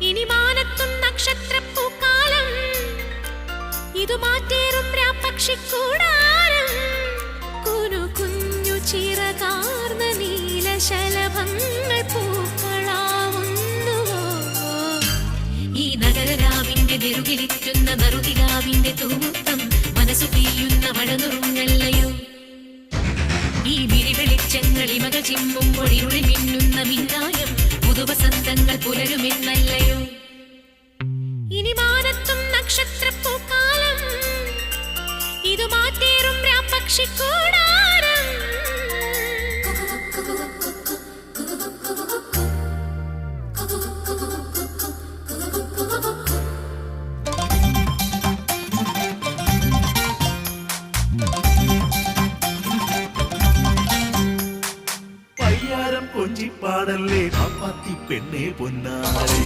ഇനി മാനത്തും നക്ഷത്രപ്പൂക്കാലം, ഇതു മാറ്റേറും പക്ഷിക്കൂടാരം. കുനു കുഞ്ഞു ചിറകാർന്ന നീലശലഭങ്ങൾ പൂക്കളാവുന്നുവോ? ഈ നഗരരാവിന്റെ നെറുകിലിറ്റുന്ന നറുകിലാവിന്റെ തൂമുത്തം മനസ്സു പെയ്യുന്ന മഴനുറുങ്ങല്ലയോ? ഈ വിരിവെളിച്ചങ്ങളിമകൾ ചിമ്മുമ്പോൾ ഇരുളി മിന്നുന്ന മിന്നായം പുതുവസന്തങ്ങൾ പുലരുമെന്നല്ലയോ? ഇനി മാനത്തും നക്ഷത്രപ്പൂക്കാലം, ഇതു മാറ്റേറും പക്ഷിക്കൂടാരം. പയ്യാരം കൊഞ്ചിപ്പാടല്ലേ പാപ്പാത്തി പെണ്ണേ പൊന്നാരെ.